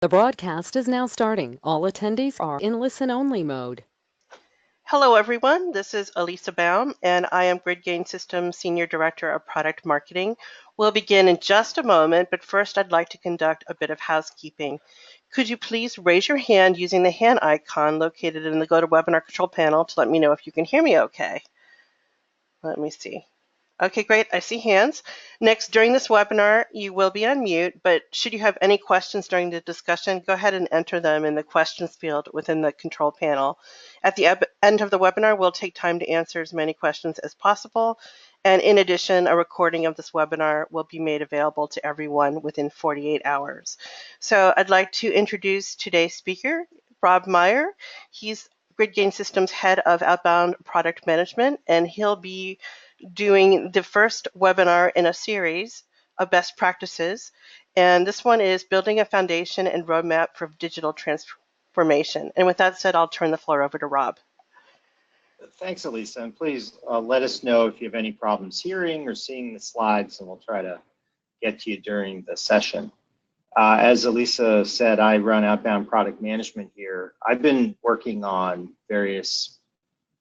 The broadcast is now starting. All attendees are in listen-only mode. Hello, everyone. This is Elisa Baum, and I am GridGain Systems Senior Director of Product Marketing. We'll begin in just a moment, but first I'd like to conduct a bit of housekeeping. Could you please raise your hand using the hand icon located in the GoToWebinar control panel to let me know if you can hear me okay? Let me see. Okay, great. I see hands. Next, during this webinar, you will be on mute, but should you have any questions during the discussion, go ahead and enter them in the questions field within the control panel. At the end of the webinar, we'll take time to answer as many questions as possible. And in addition, a recording of this webinar will be made available to everyone within 48 hours. So I'd like to introduce today's speaker, Rob Meyer. He's GridGain Systems Head of Outbound Product Management, and he'll be doing the first webinar in a series of best practices. And this one is building a foundation and roadmap for digital transformation. And with that said, I'll turn the floor over to Rob. Thanks, Elisa. And please let us know if you have any problems hearing or seeing the slides, and we'll try to get to you during the session. As Elisa said, I run outbound product management here. I've been working on various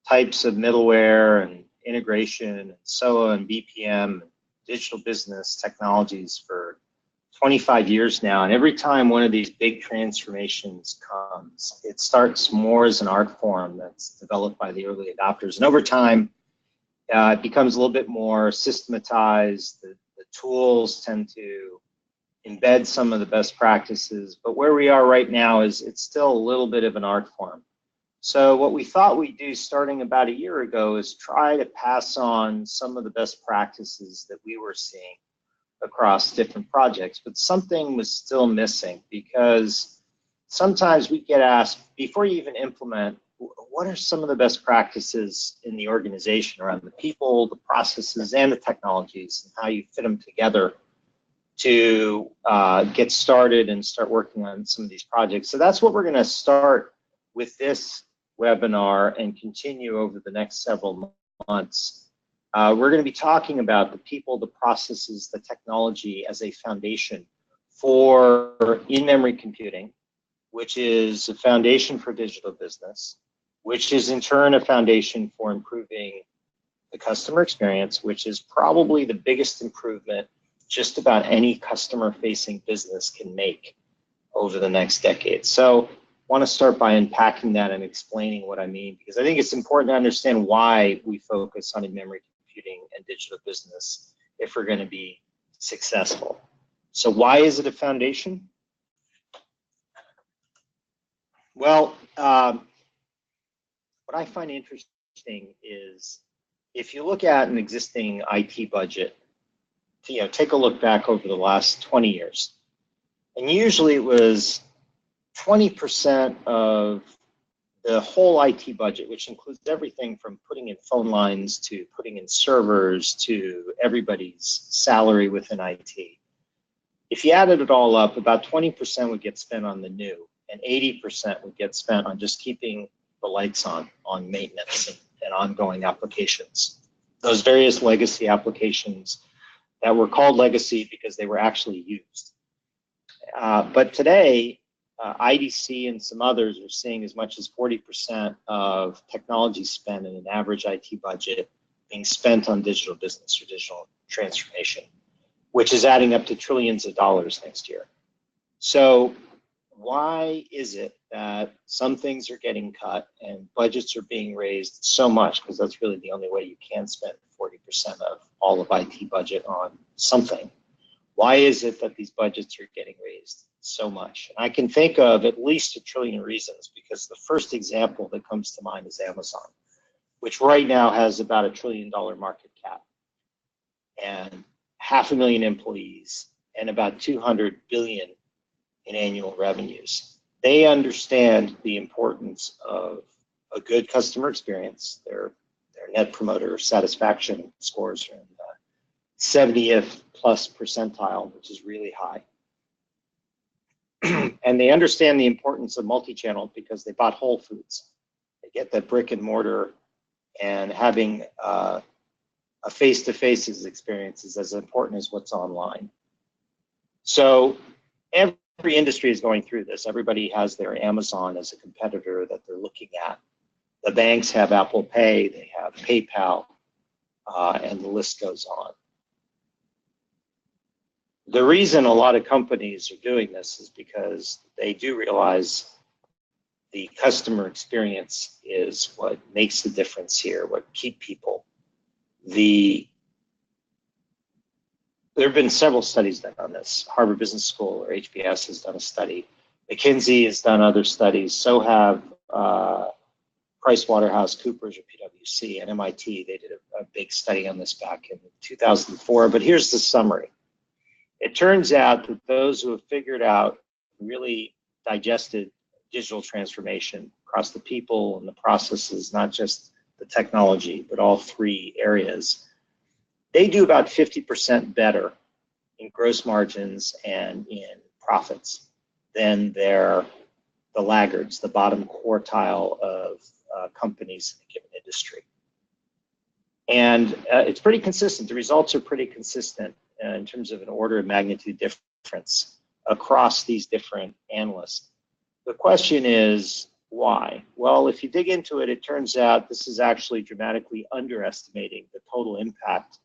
types of middleware and integration and SOA and BPM, digital business technologies for 25 years now. And every time one of these big transformations comes, it starts more as an art form that's developed by the early adopters. And over time, it becomes a little bit more systematized. The tools tend to embed some of the best practices. But where we are right now is it's still a little bit of an art form. So what we thought we'd do starting about a year ago is try to pass on some of the best practices that we were seeing across different projects, but something was still missing, because sometimes we get asked, before you even implement, what are some of the best practices in the organization around the people, the processes, and the technologies, and how you fit them together to get started and start working on some of these projects. So that's what we're going to start with this webinar and continue over the next several months. We're going to be talking about the people, the processes, the technology as a foundation for in-memory computing, which is a foundation for digital business, which is in turn a foundation for improving the customer experience, which is probably the biggest improvement just about any customer-facing business can make over the next decade. So I want to start by unpacking that and explaining what I mean, because I think it's important to understand why we focus on in-memory computing and digital business if we're going to be successful. So why is it a foundation? Well, what I find interesting is if you look at an existing IT budget, take a look back over the last 20 years, and usually it was 20% of the whole IT budget, which includes everything from putting in phone lines to putting in servers to everybody's salary within IT. If you added it all up, about 20% would get spent on the new, and 80% would get spent on just keeping the lights on maintenance and ongoing applications. Those various legacy applications that were called legacy because they were actually used. But today, IDC and some others are seeing as much as 40% of technology spend in an average IT budget being spent on digital business or digital transformation, which is adding up to trillions of dollars next year. So why is it that some things are getting cut and budgets are being raised so much? Because that's really the only way you can spend 40% of all of IT budget on something. Why is it that these budgets are getting raised so much? And I can think of at least a trillion reasons, because the first example that comes to mind is Amazon, which right now has about $1 trillion market cap and 500,000 employees and about 200 billion in annual revenues. They understand the importance of a good customer experience. Their net promoter satisfaction scores are in the 70th plus percentile, which is really high. And they understand the importance of multi-channel because they bought Whole Foods. They get that brick and mortar, and having a face-to-face experience is as important as what's online. So every every industry is going through this. Everybody has their Amazon as a competitor that they're looking at. The banks have Apple Pay, they have PayPal, and the list goes on. The reason a lot of companies are doing this is because they do realize the customer experience is what makes the difference here, what keep people. There have been several studies done on this. Harvard Business School, or HBS, has done a study. McKinsey has done other studies. So have PricewaterhouseCoopers, or PwC, and MIT. They did a big study on this back in 2004. But here's the summary. It turns out that those who have figured out, really digested digital transformation across the people and the processes, not just the technology, but all three areas, they do about 50% better in gross margins and in profits than the laggards, the bottom quartile of companies in a given industry. And it's pretty consistent. The results are pretty consistent in terms of an order of magnitude difference across these different analysts. The question is, why? Well, if you dig into it, it turns out this is actually dramatically underestimating the total impact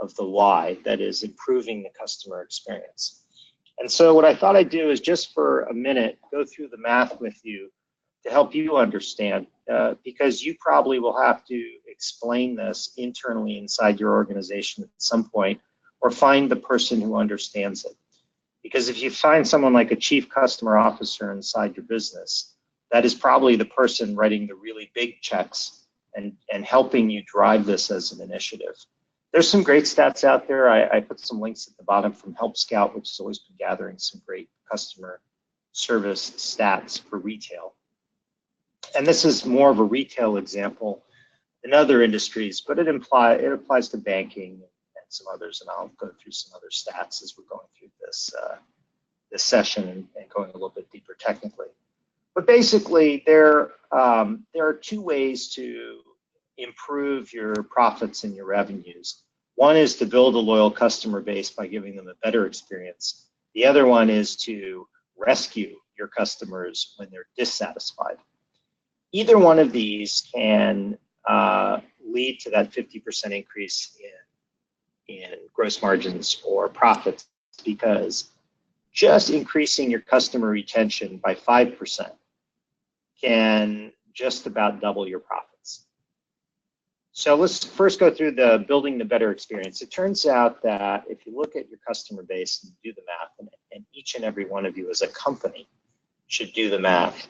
of the why, that is improving the customer experience. And so what I thought I'd do is just for a minute go through the math with you to help you understand, because you probably will have to explain this internally inside your organization at some point, or find the person who understands it. Because if you find someone like a chief customer officer inside your business, that is probably the person writing the really big checks and helping you drive this as an initiative. There's some great stats out there. I put some links at the bottom from Help Scout, which has always been gathering some great customer service stats for retail. And this is more of a retail example than other industries, but it applies to banking and some others, and I'll go through some other stats as we're going through this session and going a little bit deeper technically. But basically, there are two ways to improve your profits and your revenues. One is to build a loyal customer base by giving them a better experience. The other one is to rescue your customers when they're dissatisfied. Either one of these can lead to that 50% increase in gross margins or profits, because just increasing your customer retention by 5% can just about double your profits. So let's first go through the building the better experience. It turns out that if you look at your customer base and do the math, and each and every one of you as a company should do the math,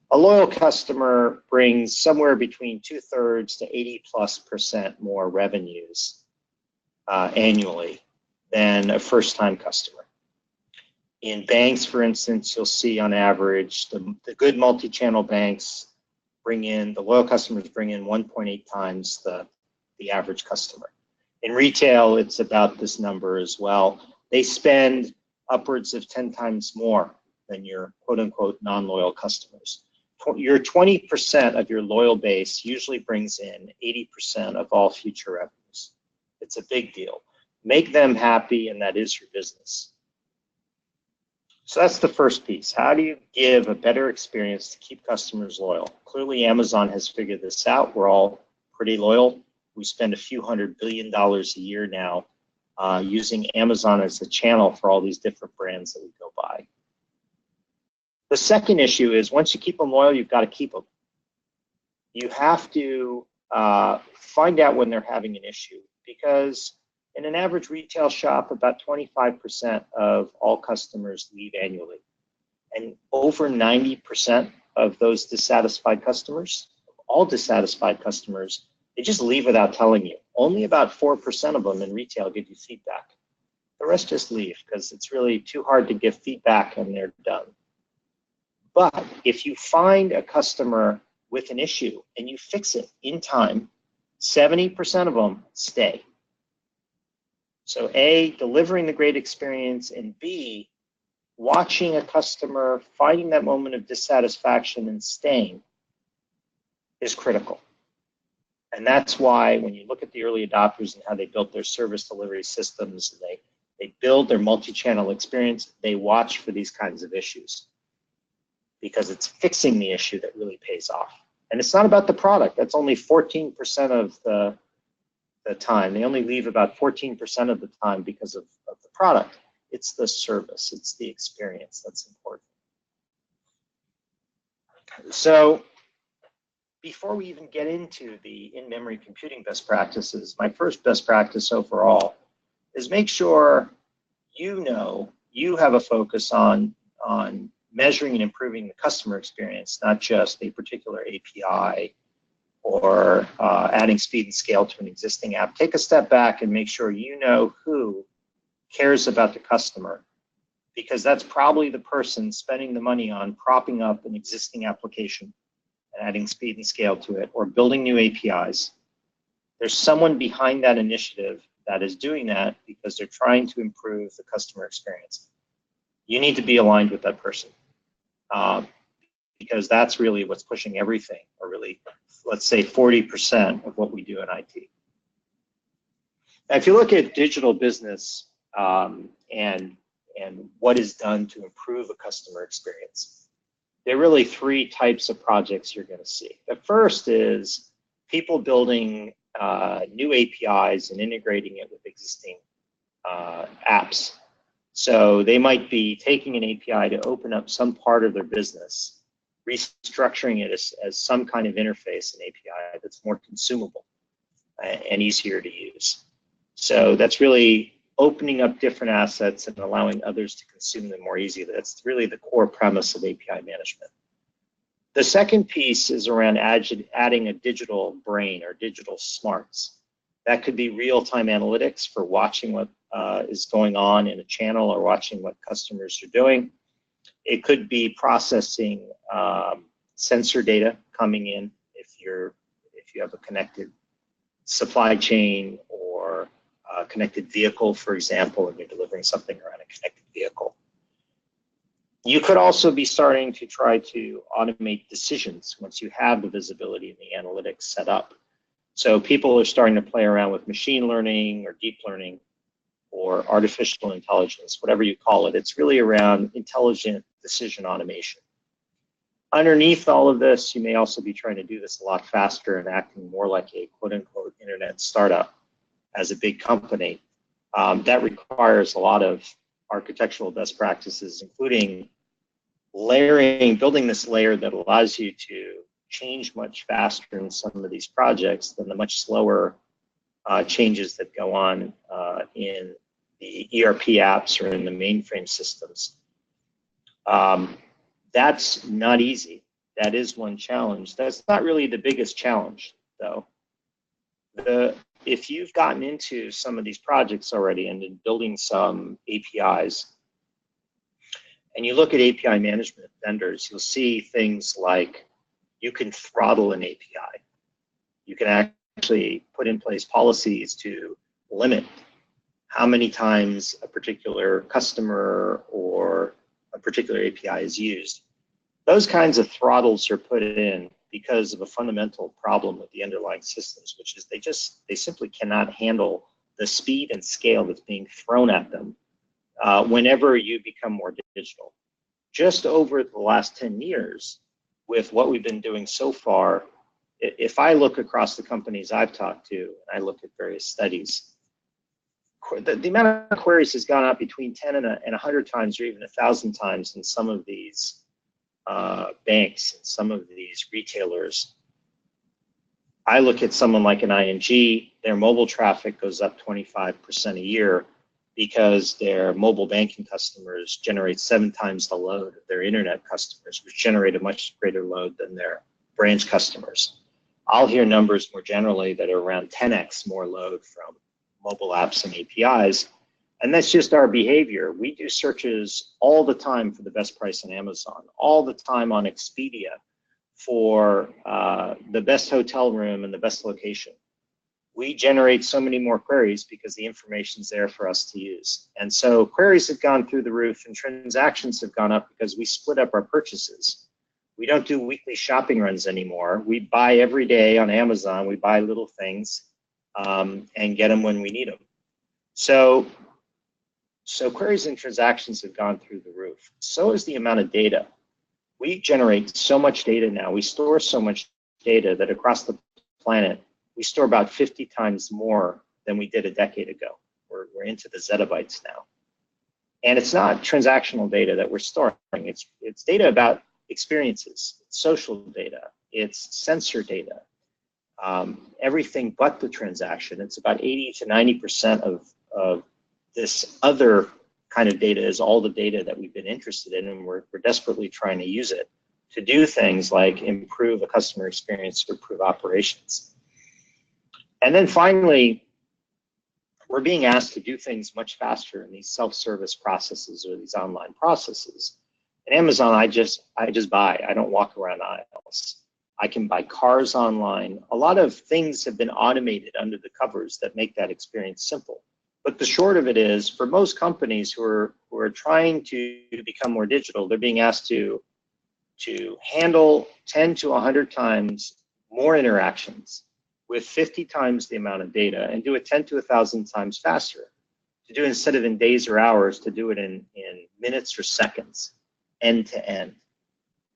a loyal customer brings somewhere between 2/3 to 80+% more revenues annually than a first-time customer. In banks, for instance, you'll see on average the good multi-channel banks the loyal customers bring in 1.8 times the average customer. In retail, it's about this number as well. They spend upwards of 10 times more than your quote-unquote non-loyal customers. Your 20% of your loyal base usually brings in 80% of all future revenues. It's a big deal. Make them happy, and that is your business. So that's the first piece. How do you give a better experience to keep customers loyal? Clearly, Amazon has figured this out. We're all pretty loyal. We spend a few $100 billion a year now using Amazon as a channel for all these different brands that we go by. The second issue is, once you keep them loyal, you've got to keep them. You have to find out when they're having an issue, because in an average retail shop, about 25% of all customers leave annually. And over 90% of those dissatisfied customers, all dissatisfied customers, they just leave without telling you. Only about 4% of them in retail give you feedback. The rest just leave because it's really too hard to give feedback and they're done. But if you find a customer with an issue and you fix it in time, 70% of them stay. So A, delivering the great experience, and B, watching a customer, finding that moment of dissatisfaction and staying is critical. And that's why when you look at the early adopters and how they built their service delivery systems, and they They build their multi-channel experience. They watch for these kinds of issues because it's fixing the issue that really pays off. And it's not about the product. That's only 14% of the time. They only leave about 14% of the time because of the product. It's the service. It's the experience that's important. So before we even get into the in-memory computing best practices, my first best practice overall is make sure you have a focus on measuring and improving the customer experience, not just a particular API or adding speed and scale to an existing app. Take a step back and make sure you know who cares about the customer, because that's probably the person spending the money on propping up an existing application and adding speed and scale to it, or building new APIs. There's someone behind that initiative that is doing that because they're trying to improve the customer experience. You need to be aligned with that person because that's really what's pushing everything, or really, let's say 40% of what we do in IT. Now, if you look at digital business and what is done to improve a customer experience, there are really three types of projects you're going to see. The first is people building new APIs and integrating it with existing apps. So they might be taking an API to open up some part of their business, restructuring it as some kind of interface, an API that's more consumable and easier to use. So that's really opening up different assets and allowing others to consume them more easily. That's really the core premise of API management. The second piece is around adding a digital brain or digital smarts. That could be real-time analytics for watching what is going on in a channel or watching what customers are doing. It could be processing sensor data coming in if you have a connected supply chain or a connected vehicle, for example, and you're delivering something around a connected vehicle. You could also be starting to try to automate decisions once you have the visibility and the analytics set up. So people are starting to play around with machine learning or deep learning or artificial intelligence, whatever you call it. It's really around intelligent decision automation. Underneath all of this, you may also be trying to do this a lot faster and acting more like a quote-unquote internet startup as a big company. That requires a lot of architectural best practices, including building this layer that allows you to change much faster in some of these projects than the much slower changes that go on in the ERP apps or in the mainframe systems. That's not easy. That is one challenge. That's not really the biggest challenge, though. If you've gotten into some of these projects already and been building some APIs, and you look at API management vendors, you'll see things like you can throttle an API. You can actually put in place policies to limit how many times a particular customer or a particular API is used. Those kinds of throttles are put in because of a fundamental problem with the underlying systems, which is they simply cannot handle the speed and scale that's being thrown at them whenever you become more digital. Just over the last 10 years, with what we've been doing so far, if I look across the companies I've talked to, and I look at various studies, the amount of queries has gone up between 10 and 100 times or even 1,000 times in some of these banks and some of these retailers. I look at someone like an ING, their mobile traffic goes up 25% a year because their mobile banking customers generate 7 times the load of their internet customers, which generate a much greater load than their branch customers. I'll hear numbers more generally that are around 10x more load from mobile apps and APIs. And that's just our behavior. We do searches all the time for the best price on Amazon, all the time on Expedia for the best hotel room and the best location. We generate so many more queries because the information's there for us to use. And so queries have gone through the roof and transactions have gone up because we split up our purchases. We don't do weekly shopping runs anymore. We buy every day on Amazon. We buy little things and get them when we need them. So So queries and transactions have gone through the roof. So is the amount of data. We generate so much data now. We store so much data that across the planet, we store about 50 times more than we did a decade ago. We're into the zettabytes now. And it's not transactional data that we're storing. It's data about experiences, it's social data, it's sensor data, everything but the transaction. It's about 80 to 90% of this other kind of data is all the data that we've been interested in, and we're desperately trying to use it to do things like improve a customer experience or improve operations. And then finally, we're being asked to do things much faster in these self-service processes or these online processes. At Amazon, I just buy. I don't walk around aisles. I can buy cars online. A lot of things have been automated under the covers that make that experience simple. But the short of it is, for most companies who are trying to become more digital, they're being asked to handle 10 to 100 times more interactions with 50 times the amount of data and do it 10 to 1,000 times faster. To do it instead of in days or hours, to do it in minutes or seconds, end to end.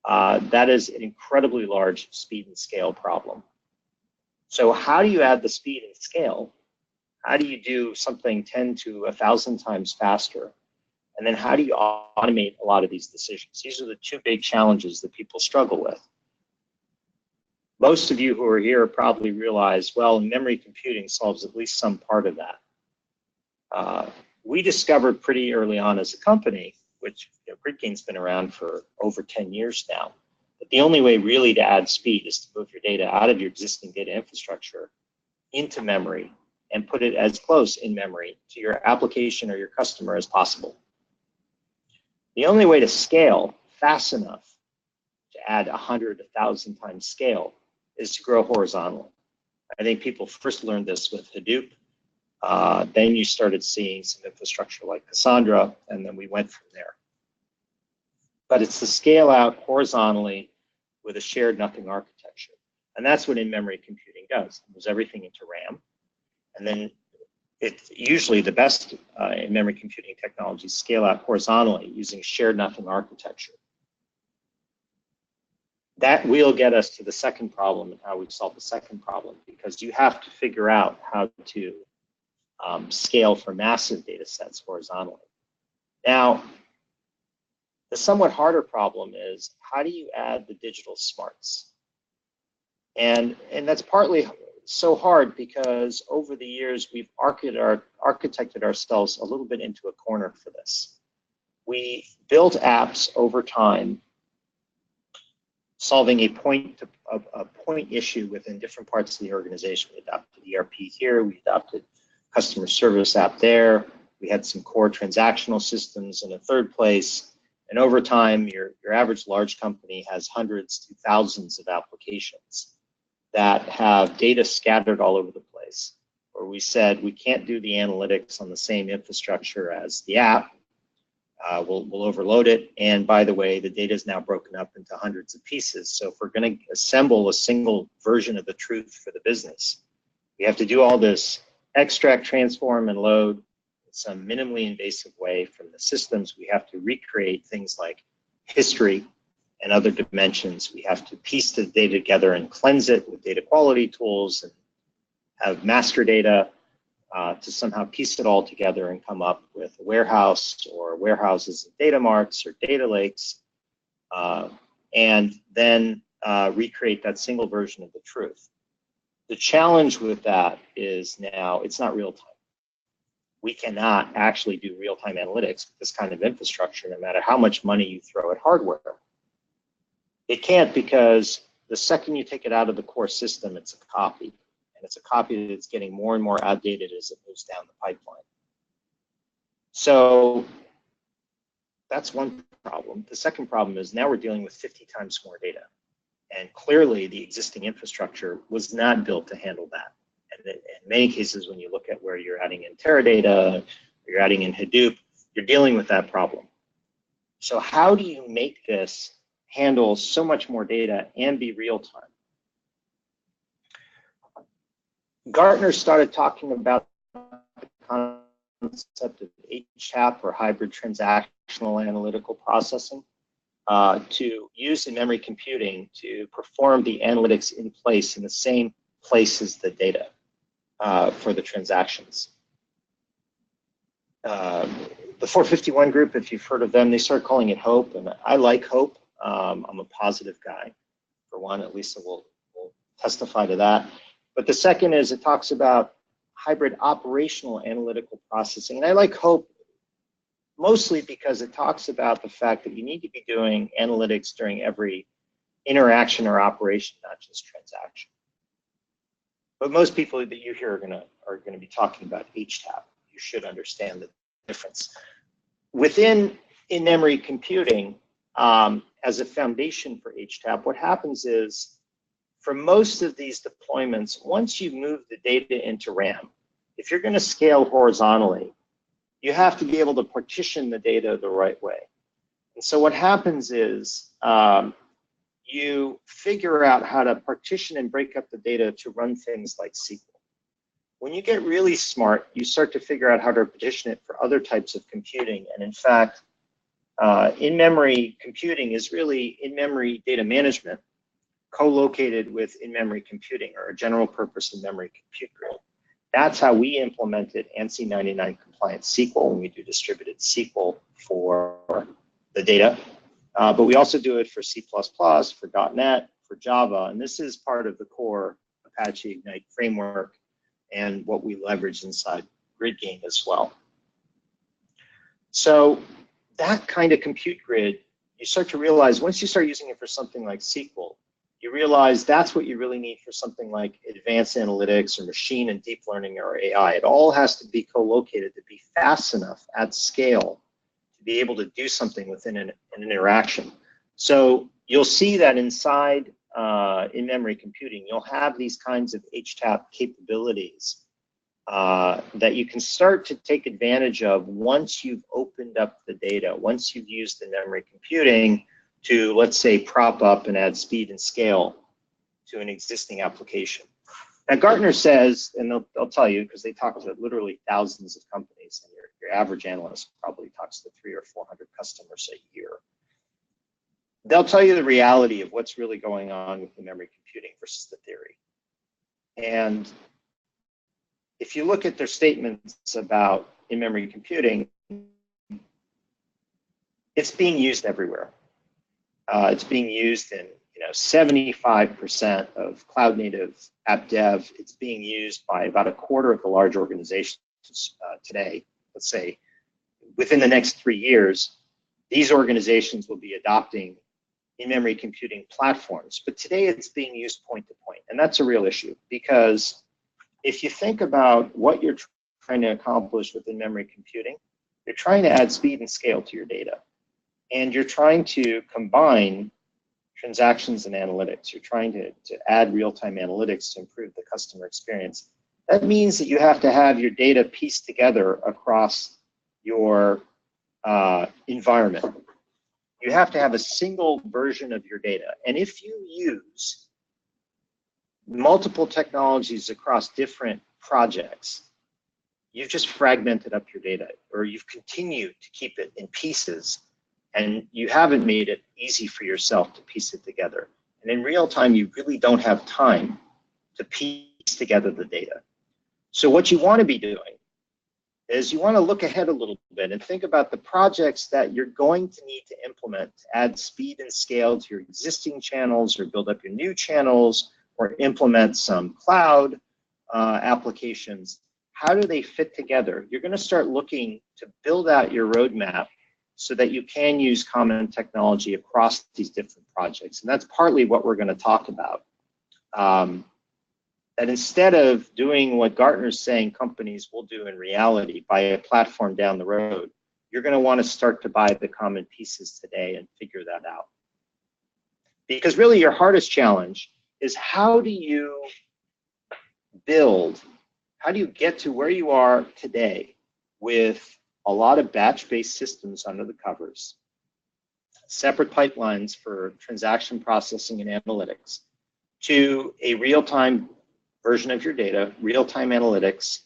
That is an incredibly large speed and scale problem. So how do you add the speed and scale? How do you do something 10 to 1,000 times faster? And then how do you automate a lot of these decisions? These are the two big challenges that people struggle with. Most of you who are here probably realize, well, memory computing solves at least some part of that. We discovered pretty early on as a company, which GridGain's been around for over 10 years now, that the only way really to add speed is to move your data out of your existing data infrastructure into memory and put it as close in memory to your application or your customer as possible. The only way to scale fast enough to add 100, 1,000 times scale is to grow horizontally. I think people first learned this with Hadoop. Then you started seeing some infrastructure like Cassandra, and then we went from there. But it's to scale out horizontally with a shared nothing architecture. And that's what in-memory computing does. It moves everything into RAM. And then it's usually the best in-memory computing technologies scale out horizontally using shared nothing architecture. That will get us to the second problem and how we solve the second problem, because you have to figure out how to scale for massive data sets horizontally. Now, the somewhat harder problem is, how do you add the digital smarts? And that's partly so hard because over the years, we've architected ourselves a little bit into a corner for this. We built apps over time solving a point issue within different parts of the organization. We adopted ERP here, we adopted customer service app there, we had some core transactional systems in a third place, and over time, your average large company has hundreds to thousands of applications that have data scattered all over the place, where we said we can't do the analytics on the same infrastructure as the app. We'll overload it, and by the way, the data is now broken up into hundreds of pieces. So if we're going to assemble a single version of the truth for the business, we have to do all this extract, transform, and load in some minimally invasive way from the systems. We have to recreate things like history and other dimensions. We have to piece the data together and cleanse it with data quality tools and have master data to somehow piece it all together and come up with a warehouse or warehouses and data marts or data lakes, and then recreate that single version of the truth. The challenge with that is now it's not real time. We cannot actually do real-time analytics with this kind of infrastructure, no matter how much money you throw at hardware. It can't, because the second you take it out of the core system, it's a copy. And it's a copy that's getting more and more outdated as it moves down the pipeline. So that's one problem. The second problem is now we're dealing with 50 times more data. And clearly the existing infrastructure was not built to handle that. And in many cases, when you look at where you're adding in Teradata, or you're adding in Hadoop, you're dealing with that problem. So how do you make this handle so much more data and be real time? Gartner started talking about the concept of HTAP, or hybrid transactional analytical processing, to use in-memory computing to perform the analytics in place in the same place as the data for the transactions. The 451 group, if you've heard of them, they start calling it HOPE, and I like HOPE. I'm a positive guy, for one. At least will testify to that. But the second is it talks about hybrid operational analytical processing. And I like HOPE mostly because it talks about the fact that you need to be doing analytics during every interaction or operation, not just transaction. But most people that you hear are gonna be talking about HTAP. You should understand the difference. Within in-memory computing, as a foundation for HTAP, what happens is, for most of these deployments, once you move the data into RAM, if you're going to scale horizontally, you have to be able to partition the data the right way. And so what happens is you figure out how to partition and break up the data to run things like SQL. When you get really smart, you start to figure out how to partition it for other types of computing. And in fact, in-memory computing is really in-memory data management co-located with in-memory computing, or a general purpose in-memory compute grid. That's how we implemented ANSI 99 compliant SQL when we do distributed SQL for the data. But we also do it for C++, for .NET, for Java, and this is part of the core Apache Ignite framework and what we leverage inside GridGain as well. So that kind of compute grid, you start to realize once you start using it for something like SQL, you realize that's what you really need for something like advanced analytics or machine and deep learning or AI. It all has to be co-located to be fast enough at scale to be able to do something within an interaction. So you'll see that inside in-memory computing, you'll have these kinds of HTAP capabilities that you can start to take advantage of once you've opened up the data, once you've used the memory computing to, let's say, prop up and add speed and scale to an existing application. Now, Gartner says, and they'll tell you, because they talk to literally thousands of companies, and your average analyst probably talks to 300 or 400 customers a year. They'll tell you the reality of what's really going on with the memory computing versus the theory. And if you look at their statements about in-memory computing, it's being used everywhere. It's being used in 75% of cloud native app dev. It's being used by about a quarter of the large organizations today. Let's say within the next 3 years, these organizations will be adopting in-memory computing platforms. But today it's being used point to point. And that's a real issue, because if you think about what you're trying to accomplish with in-memory computing, you're trying to add speed and scale to your data. And you're trying to combine transactions and analytics. You're trying to add real-time analytics to improve the customer experience. That means that you have to have your data pieced together across your environment. You have to have a single version of your data. And if you use multiple technologies across different projects, you've just fragmented up your data, or you've continued to keep it in pieces, and you haven't made it easy for yourself to piece it together. And in real time, you really don't have time to piece together the data. So what you want to be doing is you want to look ahead a little bit and think about the projects that you're going to need to implement to add speed and scale to your existing channels, or build up your new channels, or implement some cloud applications. How do they fit together? You're going to start looking to build out your roadmap so that you can use common technology across these different projects. And that's partly what we're going to talk about. That instead of doing what Gartner's saying companies will do in reality, buy a platform down the road, you're going to want to start to buy the common pieces today and figure that out. Because really your hardest challenge is, how do you get to where you are today with a lot of batch-based systems under the covers, separate pipelines for transaction processing and analytics, to a real-time version of your data, real-time analytics,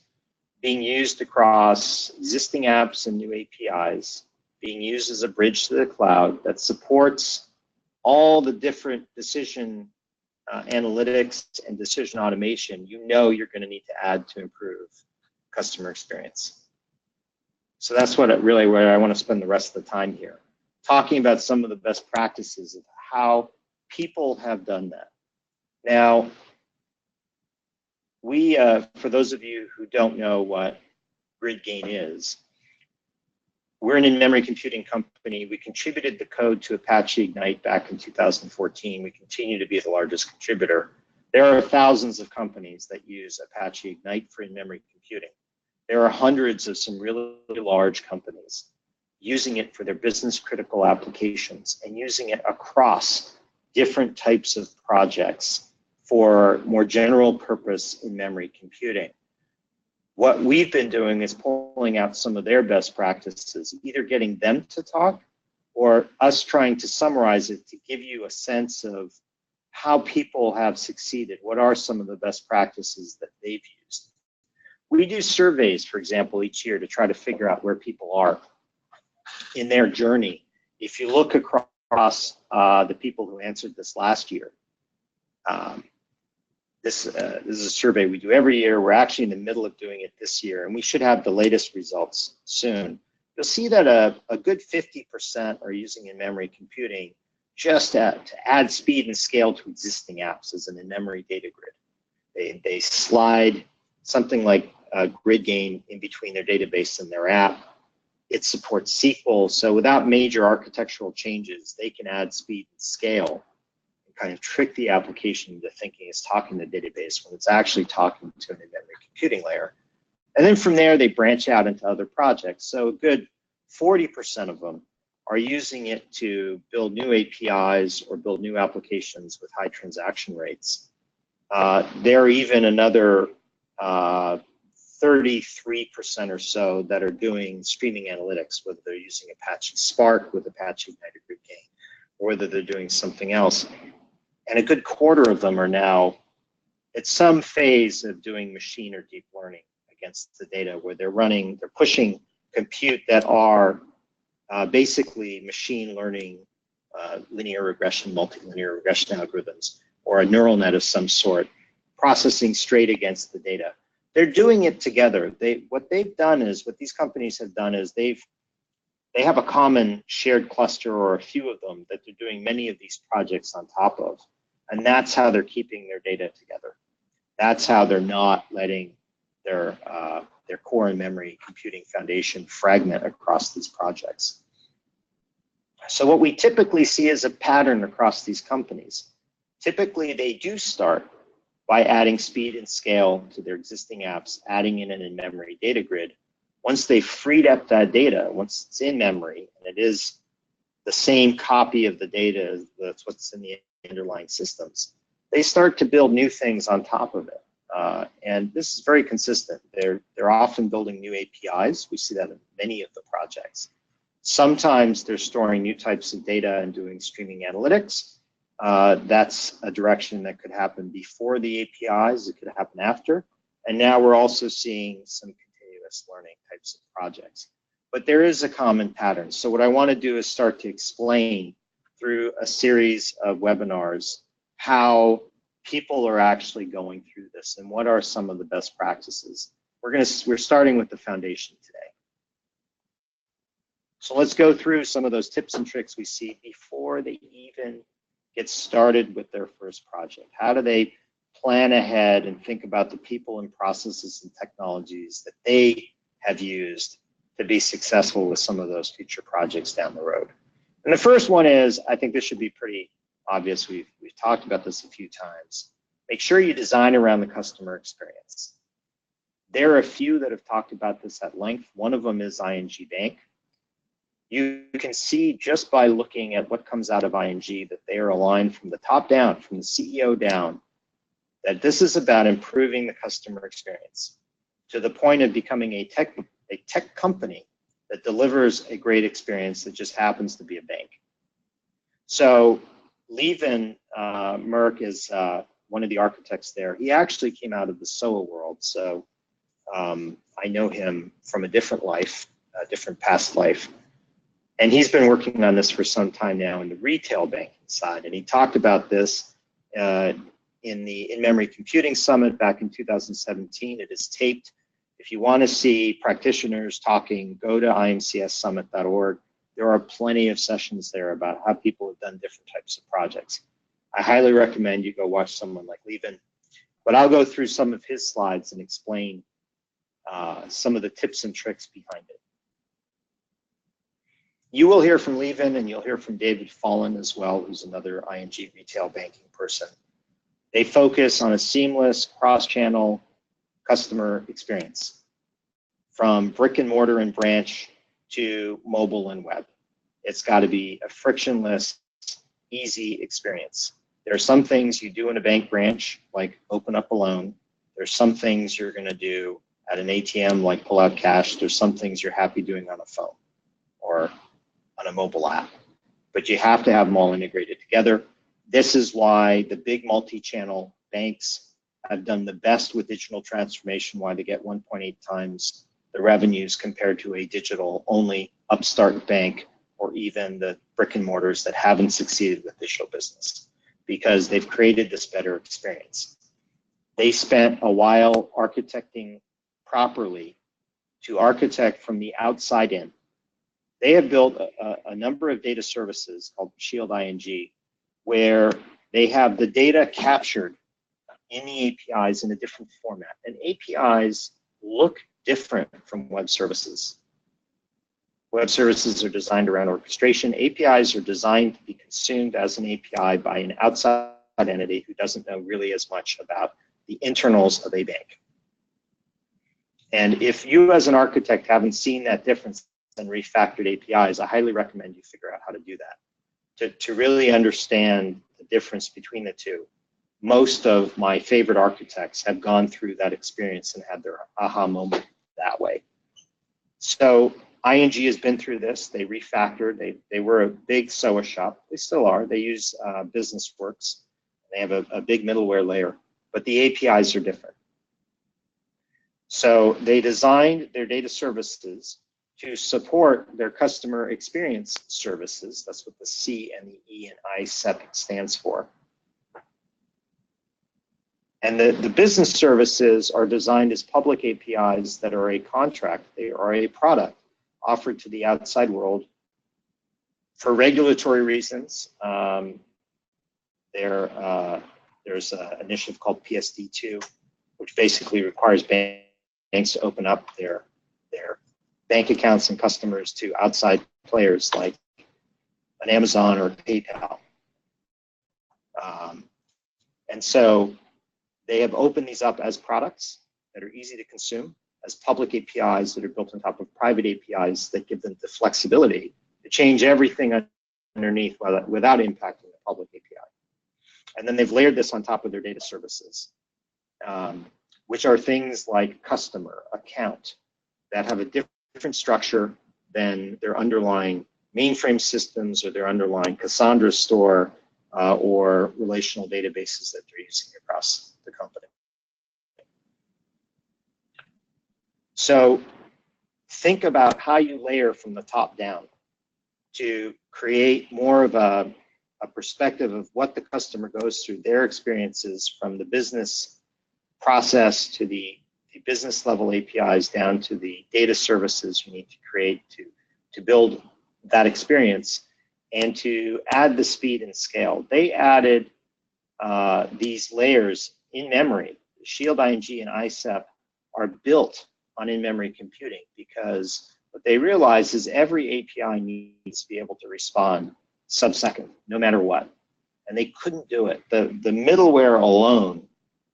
being used across existing apps and new APIs, being used as a bridge to the cloud that supports all the different decision analytics and decision automation you know you're going to need to add to improve customer experience. So that's what really where I want to spend the rest of the time here, talking about some of the best practices of how people have done that. Now, we, for those of you who don't know what GridGain is, we're an in-memory computing company. We contributed the code to Apache Ignite back in 2014. We continue to be the largest contributor. There are thousands of companies that use Apache Ignite for in-memory computing. There are hundreds of some really large companies using it for their business critical applications and using it across different types of projects for more general purpose in-memory computing. What we've been doing is pulling out some of their best practices, either getting them to talk or us trying to summarize it to give you a sense of how people have succeeded. What are some of the best practices that they've used? We do surveys, for example, each year to try to figure out where people are in their journey. If you look across the people who answered this last year, this is a survey we do every year. We're actually in the middle of doing it this year, and we should have the latest results soon. You'll see that a good 50% are using in-memory computing just to add speed and scale to existing apps as an in-memory data grid. They slide something like GridGain in between their database and their app. It supports SQL, so without major architectural changes, they can add speed and scale and kind of trick the application into thinking it's talking to the database when it's actually talking to an in-memory computing layer. And then from there, they branch out into other projects. So a good 40% of them are using it to build new APIs or build new applications with high transaction rates. There are even another 33% or so that are doing streaming analytics, whether they're using Apache Spark with Apache Ignite or GridGain, or whether they're doing something else. And a good quarter of them are now at some phase of doing machine or deep learning against the data, where they're pushing compute that are basically machine learning, linear regression, multilinear regression algorithms, or a neural net of some sort, processing straight against the data. They're doing it together. What these companies have done is they have a common shared cluster or a few of them that they're doing many of these projects on top of. And that's how they're keeping their data together. That's how they're not letting their core and memory computing foundation fragment across these projects. So what we typically see is a pattern across these companies. Typically, they do start by adding speed and scale to their existing apps, adding in an in-memory data grid. Once they've freed up that data, once it's in memory, and it is the same copy of the data that's what's in the underlying systems, they start to build new things on top of it. And this is very consistent. They're often building new APIs. We see that in many of the projects. Sometimes they're storing new types of data and doing streaming analytics. That's a direction that could happen before the APIs. It could happen after. And now we're also seeing some continuous learning types of projects. But there is a common pattern. So what I want to do is start to explain through a series of webinars how people are actually going through this and what are some of the best practices. We're starting with the foundation today. So let's go through some of those tips and tricks we see before they even get started with their first project. How do they plan ahead and think about the people and processes and technologies that they have used to be successful with some of those future projects down the road? And the first one is, I think this should be pretty obvious. We've talked about this a few times. Make sure you design around the customer experience. There are a few that have talked about this at length. One of them is ING Bank. You can see just by looking at what comes out of ING that they are aligned from the top down, from the CEO down, that this is about improving the customer experience to the point of becoming a tech company that delivers a great experience that just happens to be a bank. So Levin Merck is one of the architects there. He actually came out of the SOA world. So I know him from a different life, a different past life. And he's been working on this for some time now in the retail banking side. And he talked about this in the In-Memory Computing Summit back in 2017. It is taped. If you want to see practitioners talking, go to imcssummit.org. There are plenty of sessions there about how people have done different types of projects. I highly recommend you go watch someone like Levin. But I'll go through some of his slides and explain some of the tips and tricks behind it. You will hear from Levin, and you'll hear from David Fallon as well, who's another ING retail banking person. They focus on a seamless cross-channel customer experience from brick and mortar and branch to mobile and web. It's got to be a frictionless, easy experience. There are some things you do in a bank branch, like open up a loan. There's some things you're going to do at an ATM, like pull out cash. There's some things you're happy doing on a phone or on a mobile app. But you have to have them all integrated together. This is why the big multi-channel banks have done the best with digital transformation, why they get 1.8 times the revenues compared to a digital-only upstart bank or even the brick and mortars that haven't succeeded with digital business, because they've created this better experience. They spent a while architecting properly to architect from the outside in. They have built a number of data services called Shield ING, where they have the data captured in the APIs in a different format. And APIs look different from web services. Web services are designed around orchestration. APIs are designed to be consumed as an API by an outside entity who doesn't know really as much about the internals of a bank. And if you as an architect haven't seen that difference in refactored APIs, I highly recommend you figure out how to do that. To really understand the difference between the two. Most of my favorite architects have gone through that experience and had their aha moment that way. So ING has been through this. They refactored. They were a big SOA shop. They still are. They use BusinessWorks. They have a big middleware layer, but the APIs are different. So they designed their data services to support their customer experience services. That's what the C and the E in ICEP stands for. And the business services are designed as public APIs that are a contract. They are a product offered to the outside world for regulatory reasons. There's an initiative called PSD2, which basically requires banks to open up their bank accounts and customers to outside players like an Amazon or PayPal. And so they have opened these up as products that are easy to consume, as public APIs that are built on top of private APIs that give them the flexibility to change everything underneath without impacting the public API. And then they've layered this on top of their data services, which are things like customer, account, that have a different structure than their underlying mainframe systems or their underlying Cassandra store or relational databases that they're using across the company. So think about how you layer from the top down to create more of a perspective of what the customer goes through, their experiences from the business process to the business level APIs down to the data services you need to create to build that experience and to add the speed and scale. They added these layers in memory. Shield ING and ICEP are built on in-memory computing because what they realize is every API needs to be able to respond sub-second, no matter what. And they couldn't do it. The middleware alone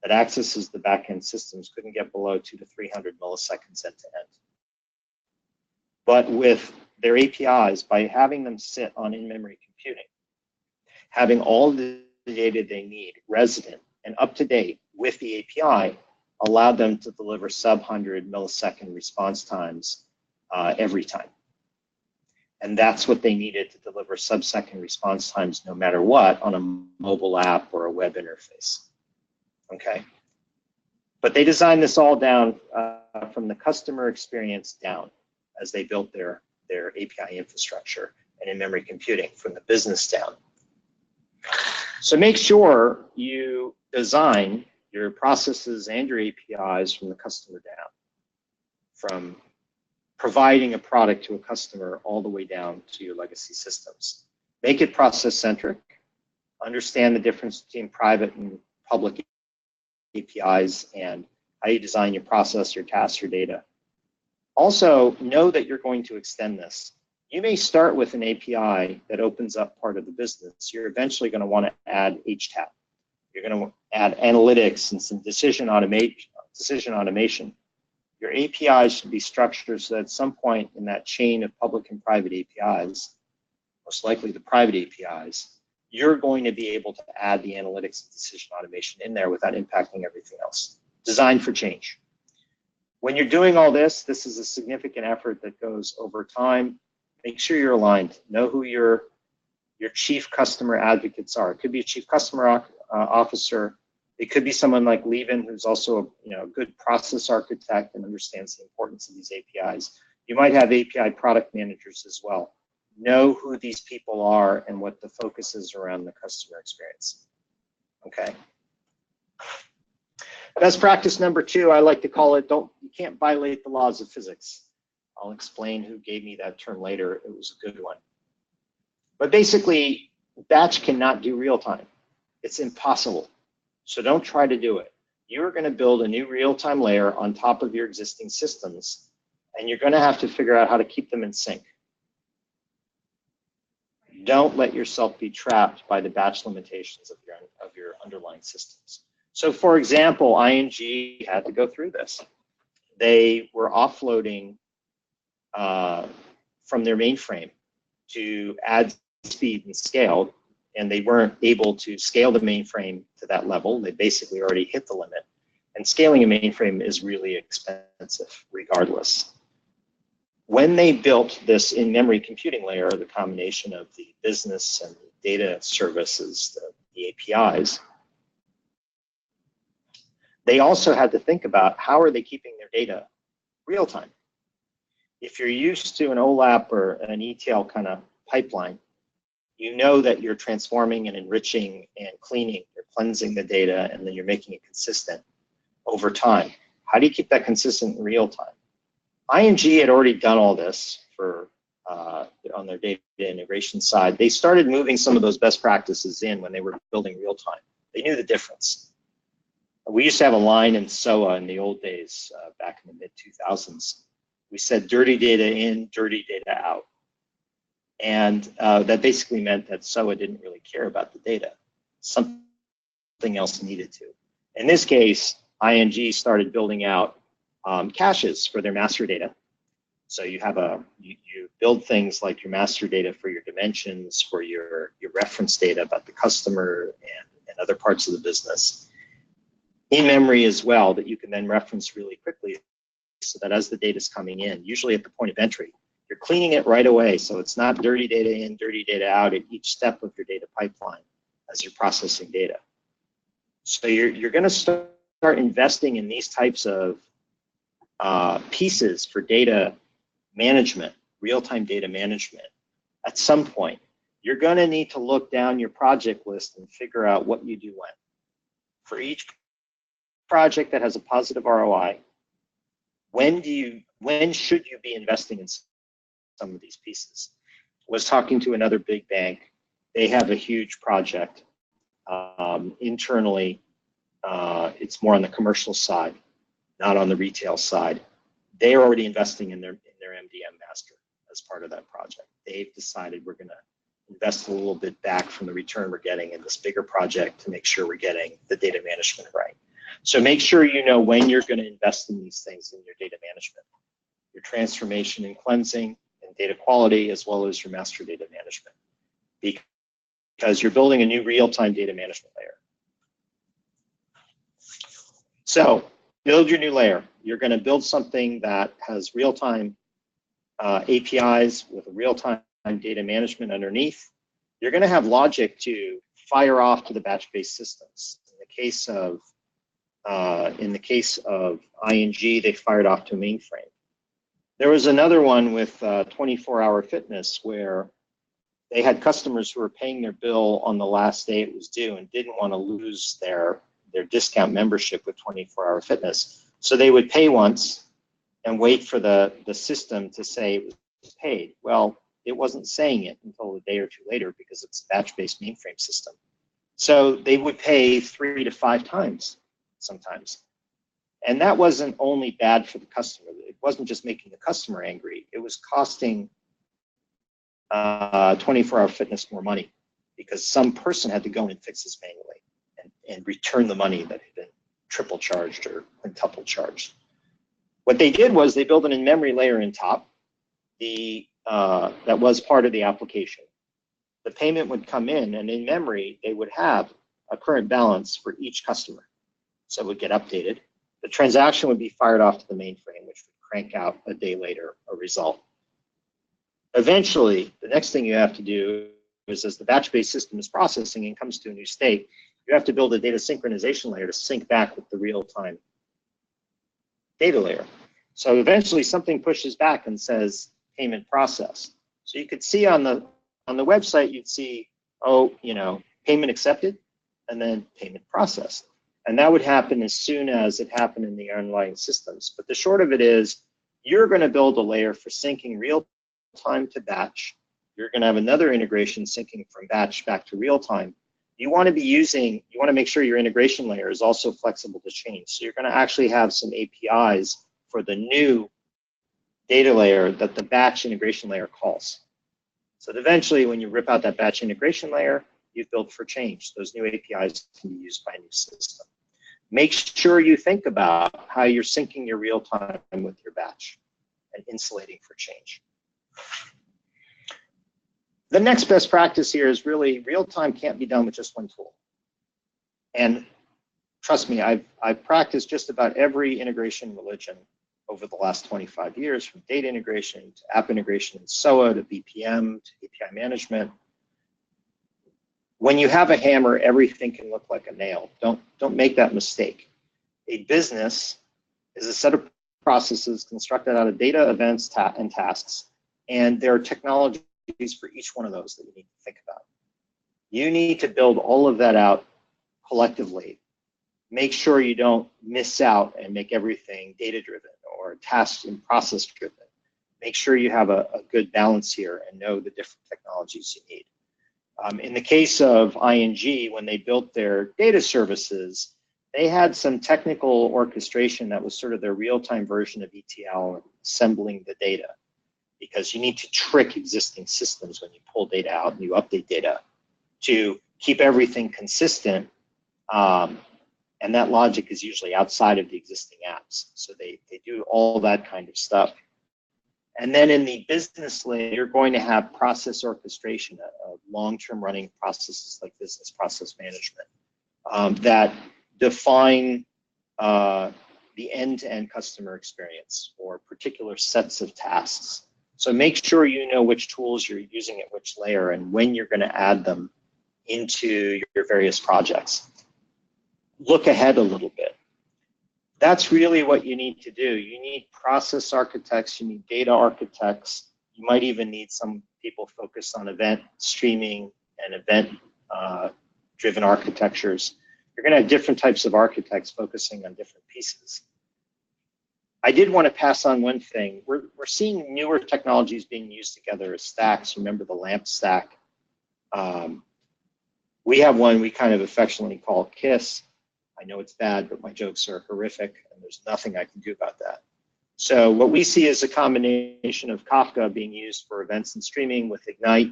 that accesses the back-end systems couldn't get below 200 to 300 milliseconds end to end. But with their APIs, by having them sit on in-memory computing, having all the data they need resident and up to date with the API allowed them to deliver sub-100 millisecond response times every time. And that's what they needed to deliver sub-second response times no matter what on a mobile app or a web interface. Okay. But they designed this all down from the customer experience down as they built their API infrastructure and in-memory computing from the business down. So make sure you design your processes and your APIs from the customer down, from providing a product to a customer all the way down to your legacy systems. Make it process-centric. Understand the difference between private and public APIs and how you design your process, your tasks, your data. Also, know that you're going to extend this. You may start with an API that opens up part of the business. You're eventually going to want to add HTAP. You're going to add analytics and some decision automation. Your APIs should be structured so that at some point in that chain of public and private APIs, most likely the private APIs, you're going to be able to add the analytics and decision automation in there without impacting everything else. Designed for change. When you're doing all this, this is a significant effort that goes over time. Make sure you're aligned. Know who your chief customer advocates are. It could be a chief customer officer. It could be someone like Levin, who's also a good process architect and understands the importance of these APIs. You might have API product managers as well. Know who these people are and what the focus is around the customer experience. Okay. Best practice number 2, I like to call it, you can't violate the laws of physics. I'll explain who gave me that term later. It was a good one. But basically, batch cannot do real time. It's impossible. So don't try to do it. You're going to build a new real-time layer on top of your existing systems, and you're going to have to figure out how to keep them in sync. Don't let yourself be trapped by the batch limitations of your underlying systems. So for example, ING had to go through this. They were offloading from their mainframe to add speed and scale, and they weren't able to scale the mainframe to that level. They basically already hit the limit. And scaling a mainframe is really expensive regardless. When they built this in-memory computing layer, the combination of the business and the data services, the APIs, they also had to think about how are they keeping their data real time. If you're used to an OLAP or an ETL kind of pipeline, you know that you're transforming and enriching and cleaning, you're cleansing the data, and then you're making it consistent over time. How do you keep that consistent in real time? ING had already done all this on their data integration side. They started moving some of those best practices in when they were building real time. They knew the difference. We used to have a line in SOA in the old days, back in the mid-2000s. We said dirty data in, dirty data out. And that basically meant that SOA didn't really care about the data. Something else needed to. In this case, ING started building out caches for their master data. So you have you build things like your master data for your dimensions, for your reference data about the customer and other parts of the business. In memory as well, that you can then reference really quickly so that as the data is coming in, usually at the point of entry, you're cleaning it right away. So it's not dirty data in, dirty data out at each step of your data pipeline as you're processing data. So you're going to start investing in these types of pieces for data management, real-time data management. At some point, you're going to need to look down your project list and figure out what you do when. For each project that has a positive ROI, when should you be investing in some of these pieces? I was talking to another big bank. They have a huge project. Internally, it's more on the commercial side, not on the retail side. They're already investing in their MDM master as part of that project. They've decided we're going to invest a little bit back from the return we're getting in this bigger project to make sure we're getting the data management right. So make sure you know when you're going to invest in these things in your data management, your transformation and cleansing and data quality, as well as your master data management, because you're building a new real-time data management layer. So build your new layer. You're going to build something that has real-time APIs with a real-time data management underneath. You're going to have logic to fire off to the batch-based systems. In the case of In the case of ING, they fired off to a mainframe. There was another one with 24-hour fitness where they had customers who were paying their bill on the last day it was due and didn't want to lose their discount membership with 24-hour fitness. So they would pay once and wait for the system to say it was paid. Well, it wasn't saying it until a day or two later because it's a batch-based mainframe system. So they would pay 3 to 5 times sometimes. And that wasn't only bad for the customer. It wasn't just making the customer angry. It was costing 24-hour fitness more money because some person had to go in and fix this manually and return the money that had been triple charged or quintuple charged. What they did was they built an in-memory layer in top that was part of the application. The payment would come in, and in memory, they would have a current balance for each customer. So it would get updated. The transaction would be fired off to the mainframe, which would crank out a day later a result. Eventually, the next thing you have to do is as the batch-based system is processing and comes to a new state, you have to build a data synchronization layer to sync back with the real-time data layer. So eventually something pushes back and says payment processed. So you could see on the website, you'd see, oh, payment accepted and then payment processed. And that would happen as soon as it happened in the underlying systems. But the short of it is you're going to build a layer for syncing real time to batch. You're going to have another integration syncing from batch back to real time. You want to make sure your integration layer is also flexible to change. So you're going to actually have some APIs for the new data layer that the batch integration layer calls. So eventually, when you rip out that batch integration layer, you've built for change. Those new APIs can be used by a new system. Make sure you think about how you're syncing your real time with your batch and insulating for change. The next best practice here is really real time can't be done with just one tool. And trust me, I've practiced just about every integration religion over the last 25 years, from data integration to app integration in SOA to BPM to API management. When you have a hammer, everything can look like a nail. Don't make that mistake. A business is a set of processes constructed out of data, events, and tasks, and there are technologies for each one of those that you need to think about. You need to build all of that out collectively. Make sure you don't miss out and make everything data-driven or task and process-driven. Make sure you have a good balance here and know the different technologies you need. In the case of ING, when they built their data services, they had some technical orchestration that was sort of their real-time version of ETL and assembling the data, because you need to trick existing systems when you pull data out and you update data to keep everything consistent. And that logic is usually outside of the existing apps. So they do all that kind of stuff. And then in the business layer, you're going to have process orchestration, long-term running processes like business process management that define the end-to-end customer experience or particular sets of tasks. So make sure you know which tools you're using at which layer and when you're going to add them into your various projects. Look ahead a little bit. That's really what you need to do. You need process architects, you need data architects, you might even need some people focused on event streaming and event-driven architectures. You're going to have different types of architects focusing on different pieces. I did want to pass on one thing. We're seeing newer technologies being used together as stacks. Remember the LAMP stack? We have one we kind of affectionately call KISS. I know it's bad, but my jokes are horrific, and there's nothing I can do about that. So what we see is a combination of Kafka being used for events and streaming with Ignite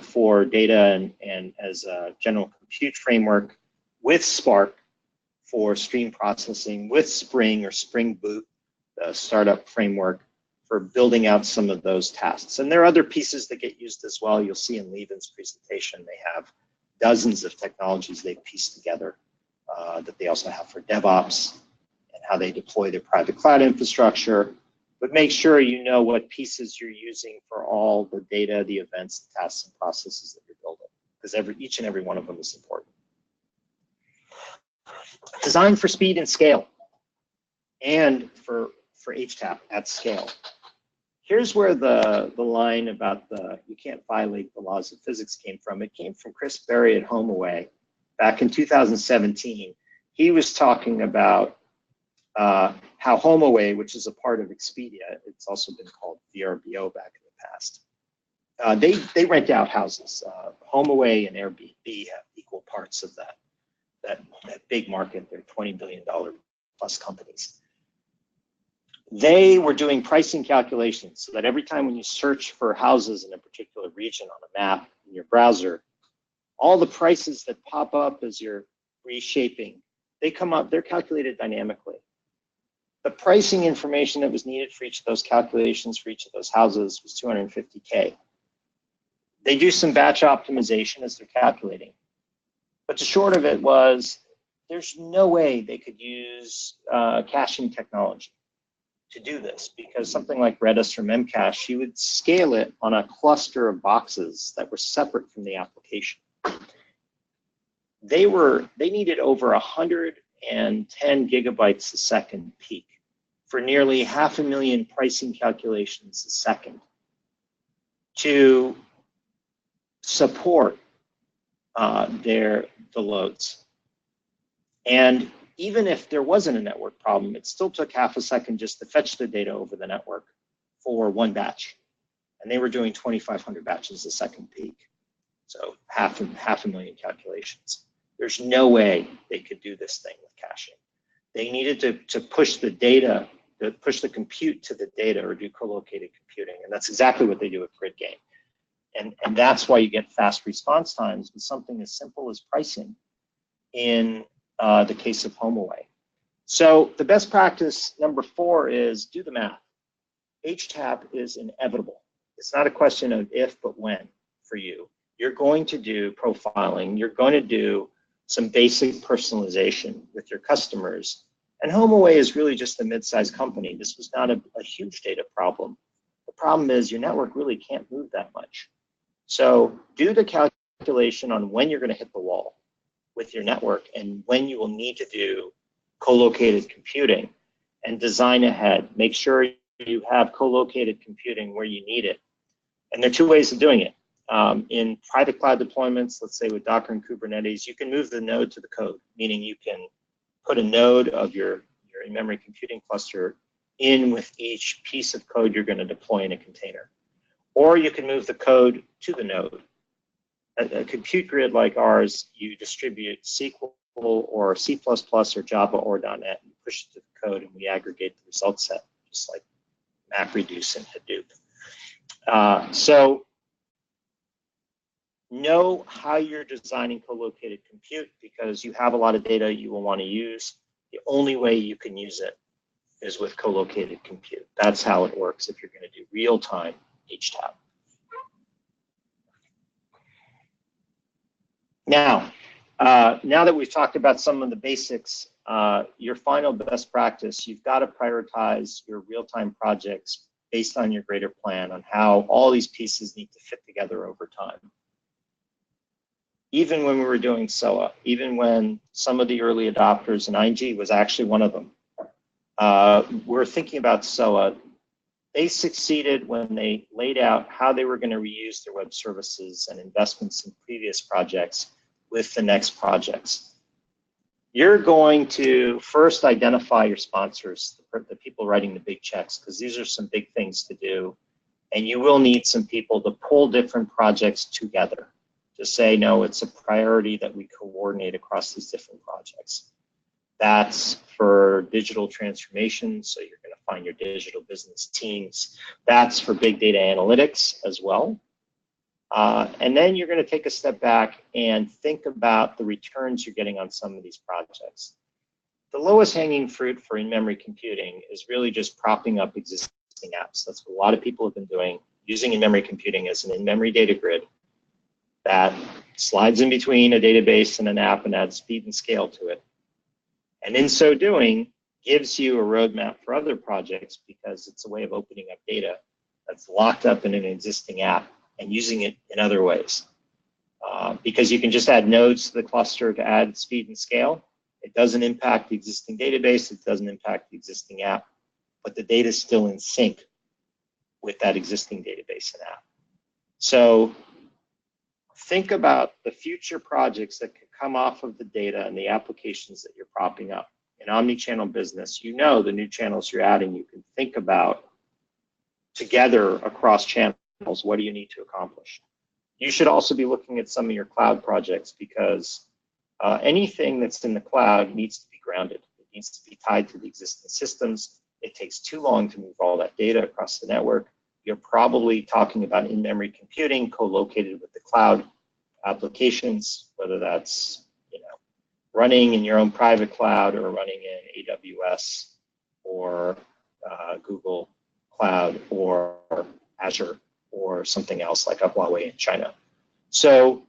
for data and as a general compute framework, with Spark for stream processing, with Spring or Spring Boot, the startup framework for building out some of those tasks. And there are other pieces that get used as well. You'll see in Levin's presentation, they have dozens of technologies they've pieced together that they also have for DevOps and how they deploy their private cloud infrastructure. But make sure you know what pieces you're using for all the data, the events, the tasks, and processes that you're building, because each and every one of them is important. Designed for speed and scale, and for HTAP at scale. Here's where the line about you can't violate the laws of physics came from. It came from Chris Berry at HomeAway back in 2017. He was talking about how HomeAway, which is a part of Expedia, it's also been called VRBO back in the past, they rent out houses. HomeAway and Airbnb have equal parts of that big market. They're $20 billion plus companies. They were doing pricing calculations so that every time when you search for houses in a particular region on a map in your browser, all the prices that pop up as you're reshaping, they come up, they're calculated dynamically. The pricing information that was needed for each of those calculations for each of those houses was 250K. They do some batch optimization as they're calculating. But the short of it was, there's no way they could use caching technology to do this, because something like Redis or Memcache, you would scale it on a cluster of boxes that were separate from the application. They needed over 110 gigabytes a second peak for nearly 500,000 pricing calculations a second to support the loads. And even if there wasn't a network problem, it still took half a second just to fetch the data over the network for one batch. And they were doing 2,500 batches a second peak. So half a million calculations. There's no way they could do this thing with caching. They needed to push the data, to push the compute to the data, or do co-located computing. And that's exactly what they do with GridGain. And that's why you get fast response times with something as simple as pricing in the case of HomeAway. So the best practice number 4 is do the math. HTAP is inevitable. It's not a question of if, but when for you. You're going to do profiling. You're going to do some basic personalization with your customers. And HomeAway is really just a mid-sized company. This was not a huge data problem. The problem is your network really can't move that much. So do the calculation on when you're going to hit the wall with your network and when you will need to do co-located computing, and design ahead. Make sure you have co-located computing where you need it. And there are 2 ways of doing it. In private cloud deployments, let's say with Docker and Kubernetes, you can move the node to the code, meaning you can put a node of your in-memory computing cluster in with each piece of code you're going to deploy in a container. Or you can move the code to the node. A compute grid like ours, you distribute SQL or C++ or Java or .NET, and push it to the code, and we aggregate the result set, just like MapReduce and Hadoop. So know how you're designing co-located compute, because you have a lot of data you will want to use. The only way you can use it is with co-located compute. That's how it works if you're going to do real-time HTAP. Now that we've talked about some of the basics, your final best practice, you've got to prioritize your real-time projects based on your greater plan on how all these pieces need to fit together over time. Even when we were doing SOA, even when some of the early adopters, and ING was actually one of them, were thinking about SOA, they succeeded when they laid out how they were going to reuse their web services and investments in previous projects with the next projects. You're going to first identify your sponsors, the people writing the big checks, because these are some big things to do. And you will need some people to pull different projects together, to say, no, it's a priority that we coordinate across these different projects. That's for digital transformation, so you're going to find your digital business teams. That's for big data analytics as well. And then you're going to take a step back and think about the returns you're getting on some of these projects. The lowest hanging fruit for in-memory computing is really just propping up existing apps. That's what a lot of people have been doing, using in-memory computing as an in-memory data grid that slides in between a database and an app and adds speed and scale to it. And in so doing, gives you a roadmap for other projects, because it's a way of opening up data that's locked up in an existing app and using it in other ways. Because you can just add nodes to the cluster to add speed and scale. It doesn't impact the existing database, it doesn't impact the existing app, but the data is still in sync with that existing database and app. So think about the future projects that could come off of the data and the applications that you're propping up. In omni-channel business, you know the new channels you're adding, you can think about together across channels, what do you need to accomplish? You should also be looking at some of your cloud projects, because anything that's in the cloud needs to be grounded. It needs to be tied to the existing systems. It takes too long to move all that data across the network. You're probably talking about in-memory computing co-located with the cloud applications, whether that's running in your own private cloud or running in AWS or Google Cloud or Azure or something else like Huawei in China. So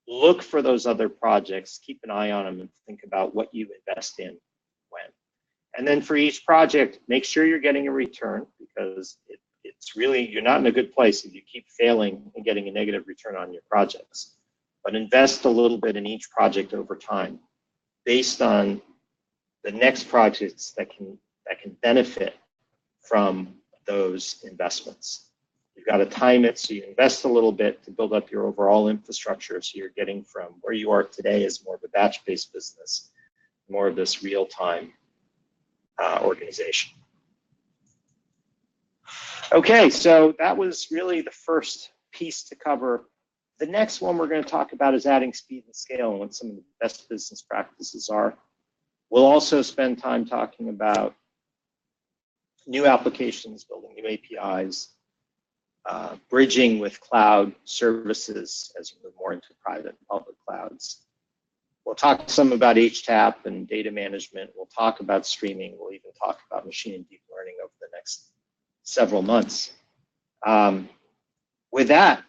look for those other projects, keep an eye on them, and think about what you invest in when. And then for each project, make sure you're getting a return, because it's really, you're not in a good place if you keep failing and getting a negative return on your projects. But invest a little bit in each project over time based on the next projects that can benefit from those investments. You've got to time it, so you invest a little bit to build up your overall infrastructure, so you're getting from where you are today as more of a batch-based business, more of this real-time organization. Okay, so that was really the first piece to cover. The next one we're going to talk about is adding speed and scale and what some of the best business practices are. We'll also spend time talking about new applications, building new APIs, bridging with cloud services as we move more into private and public clouds. We'll talk some about HTAP and data management. We'll talk about streaming. We'll even talk about machine and deep learning over the next several months. With that,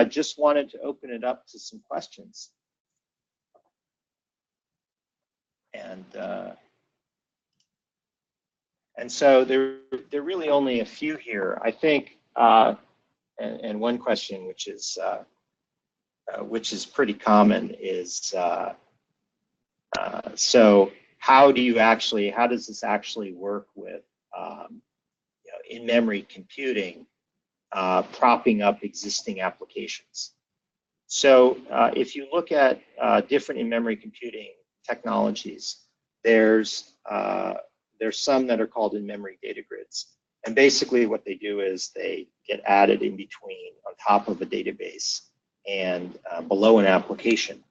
just wanted to open it up to some questions. And so there are really only a few here. I think, and one question which is pretty common is, so how does this actually work with in-memory computing, propping up existing applications? So if you look at different in-memory computing technologies, there's some that are called in-memory data grids. And basically what they do is they get added in between, on top of a database and below an application.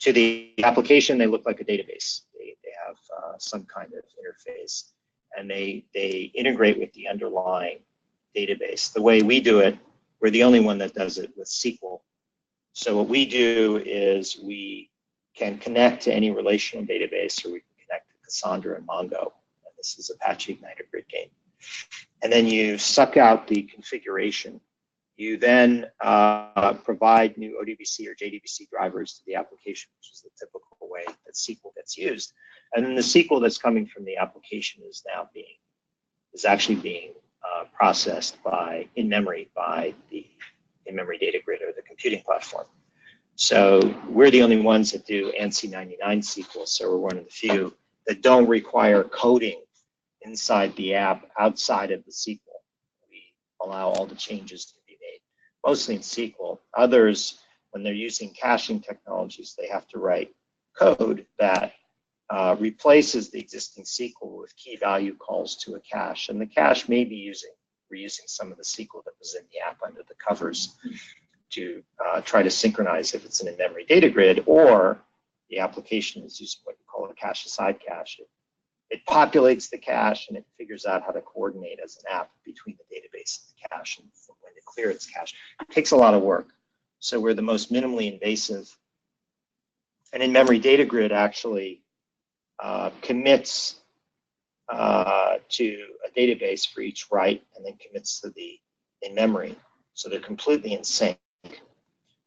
To the application, they look like a database. They have some kind of interface, and they integrate with the underlying database. The way we do it, we're the only one that does it with SQL. So what we do is we can connect to any relational database, or we can connect to Cassandra and Mongo. And this is Apache Ignite or GridGain. And then you suck out the configuration. You then provide new ODBC or JDBC drivers to the application, which is the typical way that SQL gets used. And then the SQL that's coming from the application is actually being processed in memory by the in-memory data grid or the computing platform. So we're the only ones that do ANSI 99 SQL, so we're one of the few that don't require coding inside the app outside of the SQL. We allow all the changes to be made, mostly in SQL. Others, when they're using caching technologies, they have to write code that replaces the existing SQL with key value calls to a cache. And the cache may be reusing some of the SQL that was in the app under the covers to try to synchronize if it's an in-memory data grid, or the application is using what you call a cache-aside cache. It populates the cache and it figures out how to coordinate as an app between the database and the cache and when to clear its cache. It takes a lot of work. So we're the most minimally invasive. And in-memory data grid actually commits to a database for each write and then commits to the in-memory. So they're completely in sync.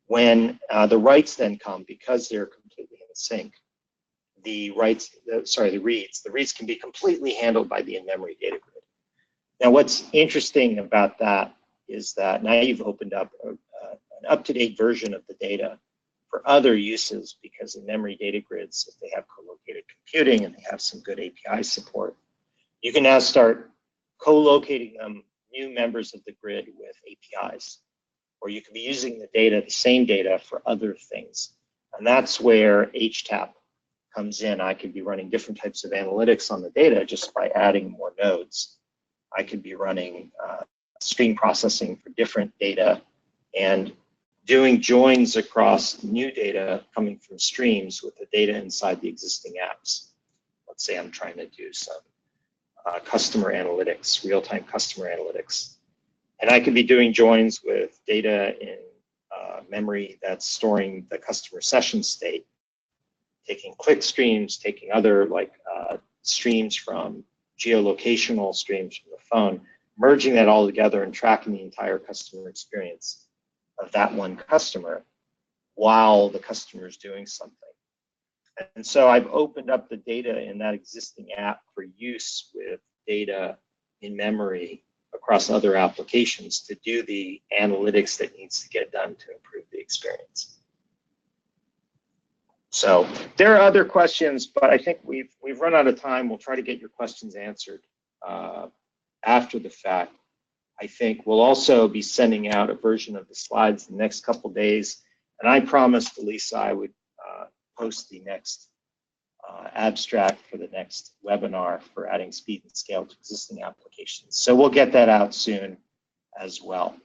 When the writes then come, because they're completely in sync, the reads can be completely handled by the in-memory data grid. Now, what's interesting about that is that now you've opened up an up-to-date version of the data for other uses, because in-memory data grids, if they have co-located computing, and they have some good API support. You can now start co-locating new members of the grid with APIs, or you could be using the data, the same data, for other things. And that's where HTAP comes in. I could be running different types of analytics on the data just by adding more nodes. I could be running stream processing for different data and doing joins across new data coming from streams with the data inside the existing apps. Let's say I'm trying to do some customer analytics, real-time customer analytics. And I could be doing joins with data in memory that's storing the customer session state, taking click streams, taking other streams from geolocational streams from the phone, merging that all together and tracking the entire customer experience of that one customer while the customer is doing something. And so I've opened up the data in that existing app for use with data in memory across other applications to do the analytics that needs to get done to improve the experience. So there are other questions, but I think we've run out of time. We'll try to get your questions answered after the fact. I think we'll also be sending out a version of the slides the next couple days, and I promised Elisa I would post the next abstract for the next webinar for adding speed and scale to existing applications. So we'll get that out soon as well.